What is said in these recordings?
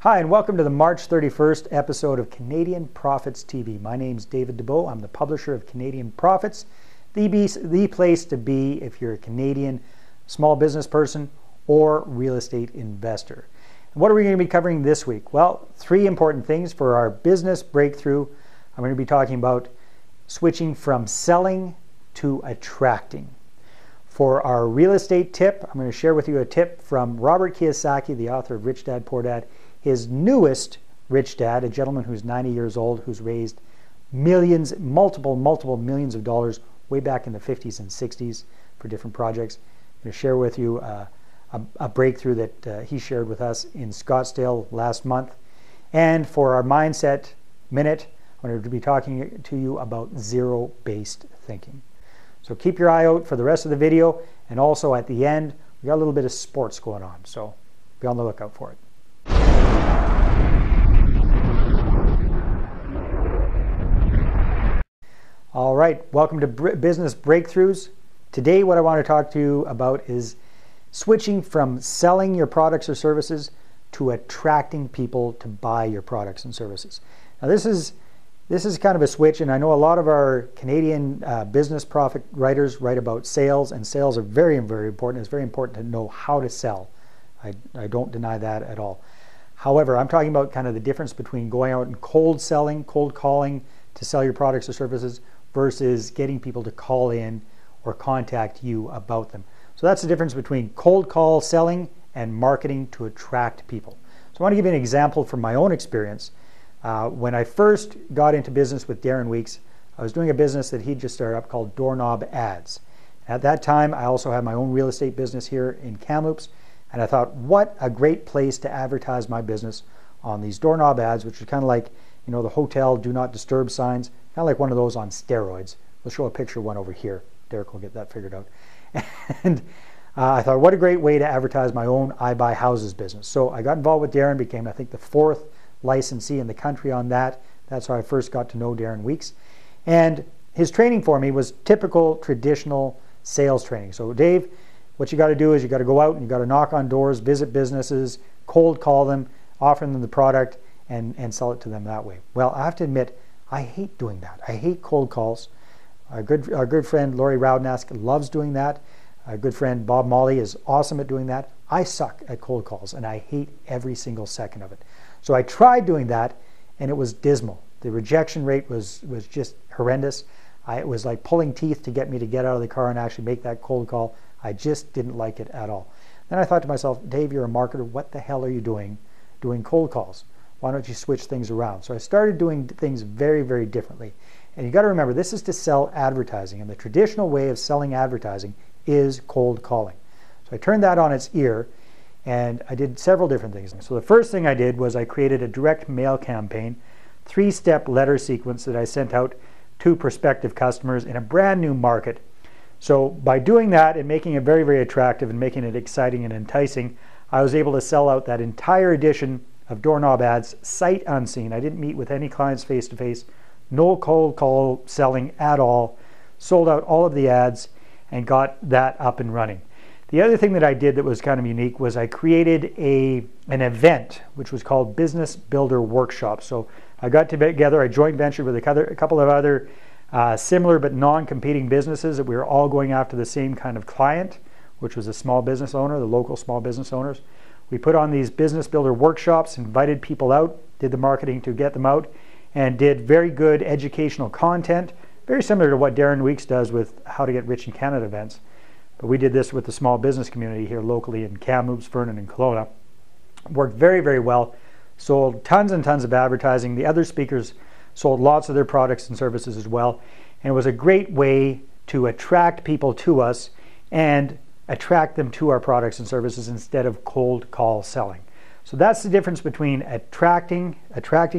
Hi, and welcome to the March 31st episode of Canadian Profits TV. My name's David Dubeau. I'm the publisher of Canadian Profits, the place to be if you're a Canadian small business person or real estate investor. And what are we going to be covering this week? Well, three important things for our business breakthrough. I'm going to be talking about switching from selling to attracting. For our real estate tip, I'm going to share with you a tip from Robert Kiyosaki, the author of Rich Dad, Poor Dad. His newest Rich Dad, a gentleman who's 90 years old, who's raised millions, multiple millions of dollars way back in the 50s and 60s for different projects. I'm going to share with you a breakthrough that he shared with us in Scottsdale last month. And for our Mindset Minute, I'm going to be talking to you about zero-based thinking. So keep your eye out for the rest of the video, and also at the end, we got a little bit of sports going on, so be on the lookout for it. All right, welcome to Business Breakthroughs. Today what I want to talk to you about is switching from selling your products or services to attracting people to buy your products and services. Now this is kind of a switch, and I know a lot of our Canadian business profit writers write about sales, and sales are very, very important. It's very important to know how to sell. I don't deny that at all. However, I'm talking about kind of the difference between going out and cold selling, cold calling to sell your products or services versus getting people to call in or contact you about them. So that's the difference between cold call selling and marketing to attract people. So I want to give you an example from my own experience. When I first got into business with Darren Weeks, I was doing a business that he just started up called Doorknob Ads. At that time, I also had my own real estate business here in Kamloops, and I thought, what a great place to advertise my business on these doorknob ads, which are kind of like, you know, the hotel do not disturb signs, kind of like one of those on steroids. We'll show a picture of one over here. Derek will get that figured out. And I thought, what a great way to advertise my own I Buy Houses business. So I got involved with Darren, became, I think, the 4th licensee in the country on that. That's how I first got to know Darren Weeks. And his training for me was typical traditional sales training. So Dave, what you got to do is you got to go out and you got to knock on doors, visit businesses, cold call them, offer them the product, and sell it to them that way. Well, I have to admit, I hate doing that. I hate cold calls. Our good friend Lori Rowdnask loves doing that. Our good friend Bob Molly is awesome at doing that. I suck at cold calls, and I hate every single second of it. So I tried doing that, and it was dismal. The rejection rate was just horrendous. It was like pulling teeth to get me to get out of the car and actually make that cold call. I just didn't like it at all. Then I thought to myself, Dave, you're a marketer. What the hell are you doing cold calls? Why don't you switch things around? So I started doing things very, very differently. And you got to remember, this is to sell advertising. And the traditional way of selling advertising is cold calling. So I turned that on its ear, and I did several different things. So the first thing I did was I created a direct mail campaign, 3-step letter sequence that I sent out to prospective customers in a brand new market. So by doing that and making it very, very attractive and making it exciting and enticing, I was able to sell out that entire edition of Doorknob Ads sight unseen. I didn't meet with any clients face-to-face, no cold call selling at all, sold out all of the ads and got that up and running. The other thing that I did that was kind of unique was I created an event which was called Business Builder Workshop. So I got together, I joint ventured with a couple of other similar but non-competing businesses that we were all going after the same kind of client, which was a small business owner, the local small business owners. We put on these business builder workshops, invited people out, did the marketing to get them out, and did very good educational content, very similar to what Darren Weeks does with How to Get Rich in Canada events. But we did this with the small business community here locally in Kamloops, Vernon, and Kelowna. Worked very, very well. Sold tons and tons of advertising. The other speakers sold lots of their products and services as well. And it was a great way to attract people to us and attract them to our products and services instead of cold call selling. So that's the difference between attracting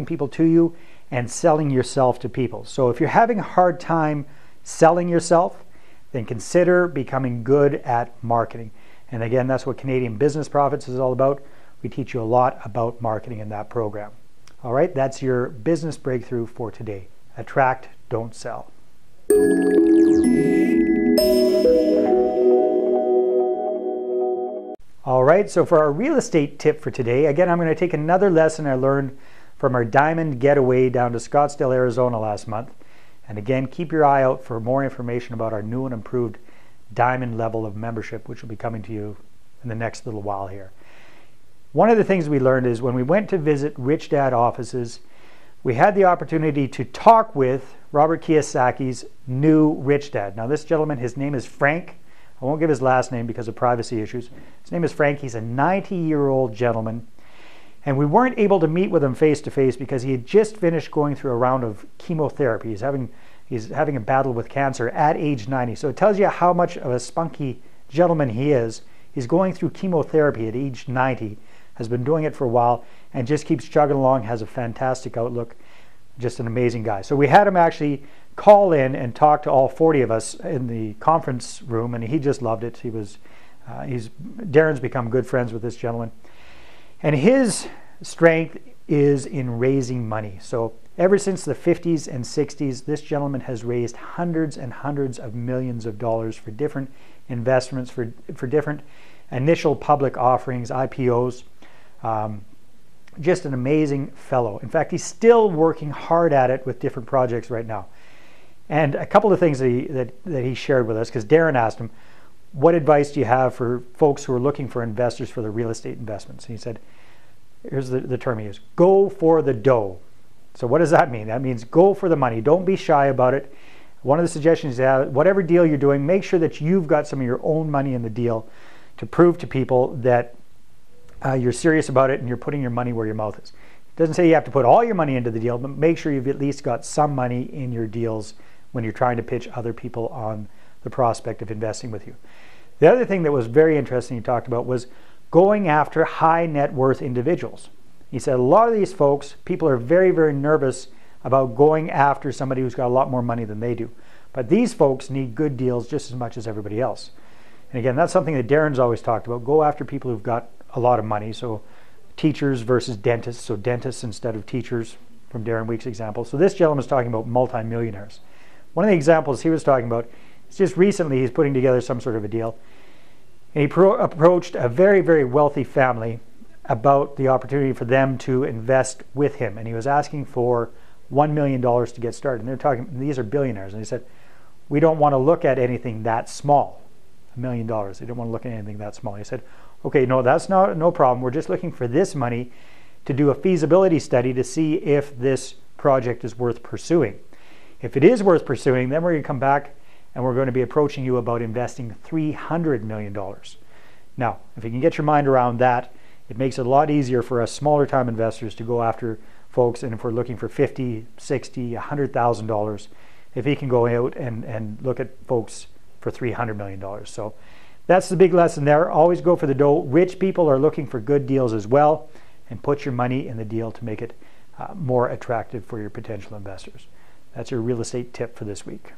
people to you and selling yourself to people. So if you're having a hard time selling yourself, then consider becoming good at marketing. And again, that's what Canadian Business Profits is all about. We teach you a lot about marketing in that program. All right, that's your business breakthrough for today. Attract, don't sell. All right, so for our real estate tip for today, again, I'm going to take another lesson I learned from our diamond getaway down to Scottsdale, Arizona last month. And again, keep your eye out for more information about our new and improved diamond level of membership, which will be coming to you in the next little while here. One of the things we learned is when we went to visit Rich Dad offices, we had the opportunity to talk with Robert Kiyosaki's new Rich Dad. Now this gentleman, his name is Frank. I won't give his last name because of privacy issues. His name is Frank. He's a 90-year-old gentleman. And we weren't able to meet with him face-to-face because he had just finished going through a round of chemotherapy. He's having a battle with cancer at age 90. So it tells you how much of a spunky gentleman he is. He's going through chemotherapy at age 90, has been doing it for a while, and just keeps chugging along, has a fantastic outlook. Just an amazing guy. So we had him actually call in and talk to all 40 of us in the conference room, and he just loved it. Darren's become good friends with this gentleman. And his strength is in raising money. So ever since the 50s and 60s, this gentleman has raised hundreds and hundreds of millions of dollars for different investments, for different initial public offerings, IPOs. Just an amazing fellow. In fact, he's still working hard at it with different projects right now. And a couple of things that he shared with us, because Darren asked him, what advice do you have for folks who are looking for investors for their real estate investments? And he said, here's the term he used, go for the dough. So what does that mean? That means go for the money. Don't be shy about it. One of the suggestions is whatever deal you're doing, make sure that you've got some of your own money in the deal to prove to people that you're serious about it and you're putting your money where your mouth is. It doesn't say you have to put all your money into the deal, but make sure you've at least got some money in your deals when you're trying to pitch other people on the prospect of investing with you. The other thing that was very interesting he talked about was going after high net worth individuals. He said a lot of these folks, people are very, very nervous about going after somebody who's got a lot more money than they do. But these folks need good deals just as much as everybody else. And again, that's something that Darren's always talked about. Go after people who've got a lot of money. So teachers versus dentists. So dentists instead of teachers, from Darren Weeks' example. So this gentleman is talking about multimillionaires. One of the examples he was talking about is just recently he's putting together some sort of a deal. And he approached a very, very wealthy family about the opportunity for them to invest with him. And he was asking for $1 million to get started. And they're talking, these are billionaires. And he said, we don't want to look at anything that small. $1 million. They don't want to look at anything that small. He said, okay, no, that's no problem. We're just looking for this money to do a feasibility study to see if this project is worth pursuing. If it is worth pursuing, then we're going to come back and we're going to be approaching you about investing $300 million. Now, if you can get your mind around that, it makes it a lot easier for us smaller time investors to go after folks. And if we're looking for $50, $60, $100,000, if he can go out and look at folks for $300 million. So that's the big lesson there. Always go for the dough. Rich people are looking for good deals as well, and put your money in the deal to make it more attractive for your potential investors. That's your real estate tip for this week.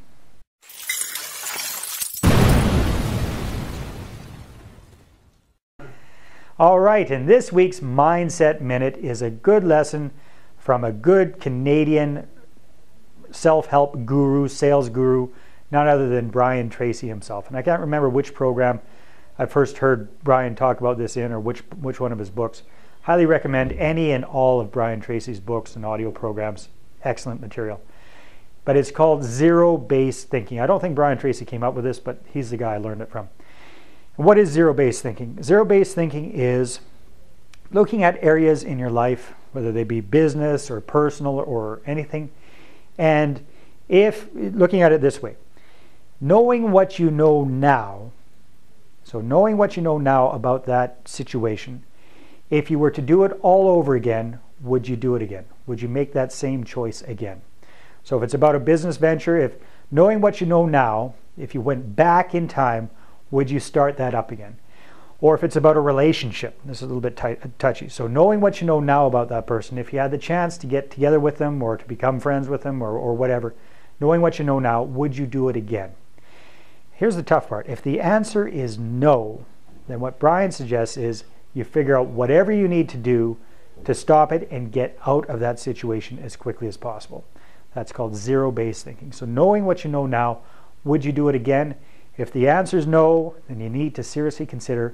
All right, and this week's Mindset Minute is a good lesson from a good Canadian self-help guru, sales guru, none other than Brian Tracy himself. And I can't remember which program I first heard Brian talk about this in, or which one of his books. Highly recommend any and all of Brian Tracy's books and audio programs. Excellent material. But it's called zero-based thinking. I don't think Brian Tracy came up with this, but he's the guy I learned it from. What is zero-based thinking? Zero-based thinking is looking at areas in your life, whether they be business or personal or anything, and if looking at it this way, knowing what you know now, so knowing what you know now about that situation, if you were to do it all over again, would you do it again? Would you make that same choice again? So if it's about a business venture, if knowing what you know now, if you went back in time, would you start that up again? Or if it's about a relationship, this is a little bit touchy. So knowing what you know now about that person, if you had the chance to get together with them or to become friends with them or whatever, knowing what you know now, would you do it again? Here's the tough part. If the answer is no, then what Brian suggests is you figure out whatever you need to do to stop it and get out of that situation as quickly as possible. That's called zero-based thinking. So knowing what you know now, would you do it again? If the answer is no, then you need to seriously consider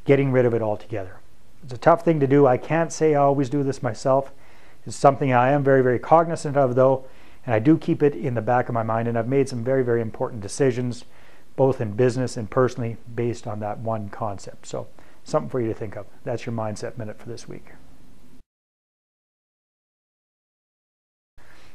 getting rid of it altogether. It's a tough thing to do. I can't say I always do this myself. It's something I am very, very cognizant of, though, and I do keep it in the back of my mind, and I've made some very, very important decisions, both in business and personally, based on that one concept. So something for you to think of. That's your Mindset Minute for this week.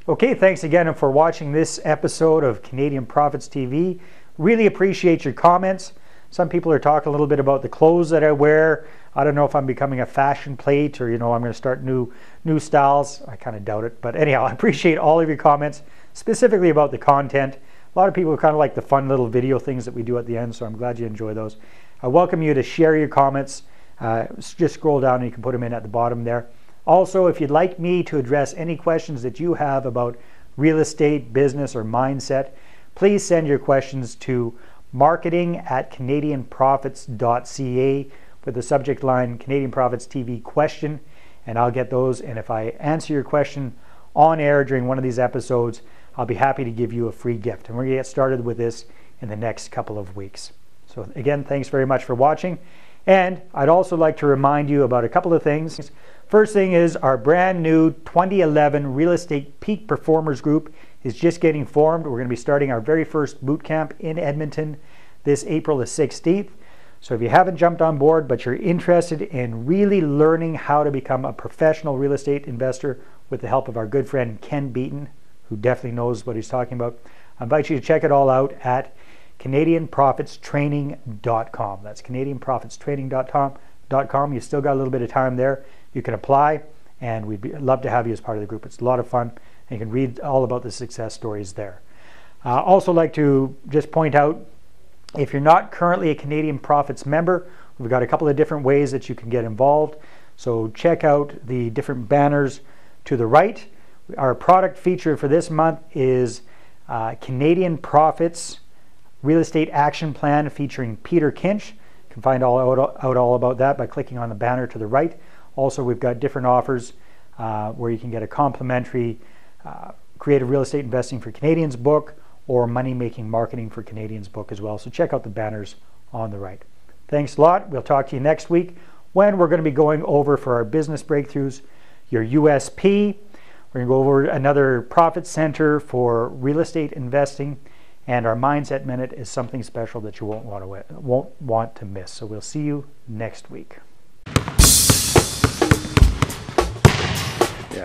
Okay, thanks again for watching this episode of Canadian Profits TV. Really appreciate your comments. Some people are talking a little bit about the clothes that I wear. I don't know if I'm becoming a fashion plate or, I'm going to start new styles. I kind of doubt it. But anyhow, I appreciate all of your comments, specifically about the content. A lot of people kind of like the fun little video things that we do at the end, so I'm glad you enjoy those. I welcome you to share your comments. Just scroll down and you can put them in at the bottom there. Also, if you'd like me to address any questions that you have about real estate, business, or mindset, please send your questions to marketing@canadianprofits.ca with the subject line Canadian Profits TV question, and I'll get those. And if I answer your question on air during one of these episodes, I'll be happy to give you a free gift. And we're going to get started with this in the next couple of weeks. So again, thanks very much for watching. And I'd also like to remind you about a couple of things. First thing is our brand new 2011 Real Estate Peak Performers Group is just getting formed. We're going to be starting our very first boot camp in Edmonton this April the 16th. So if you haven't jumped on board, but you're interested in really learning how to become a professional real estate investor with the help of our good friend Ken Beaton, who definitely knows what he's talking about, I invite you to check it all out at CanadianProfitsTraining.com. That's CanadianProfitsTraining.com. You still got a little bit of time there. You can apply, and we'd love to have you as part of the group. It's a lot of fun, and you can read all about the success stories there. Also like to just point out, if you're not currently a Canadian Profits member, we've got a couple of different ways that you can get involved. So check out the different banners to the right. Our product feature for this month is Canadian Profits Real Estate Action Plan featuring Peter Kinch. You can find out all about that by clicking on the banner to the right. Also, we've got different offers where you can get a complimentary Creative Real Estate Investing for Canadians book or Money Making Marketing for Canadians book as well. So check out the banners on the right. Thanks a lot. We'll talk to you next week when we're going to be going over for our business breakthroughs, your USP. We're going to go over another profit center for real estate investing, and our Mindset Minute is something special that you won't want to miss. So we'll see you next week. Yeah.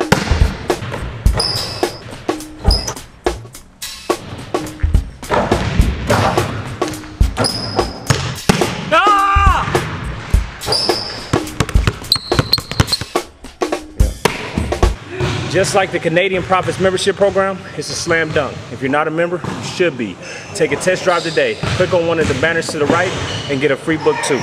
Just like the Canadian Profits membership program, it's a slam dunk. If you're not a member, you should be. Take a test drive today. Click on one of the banners to the right and get a free book too.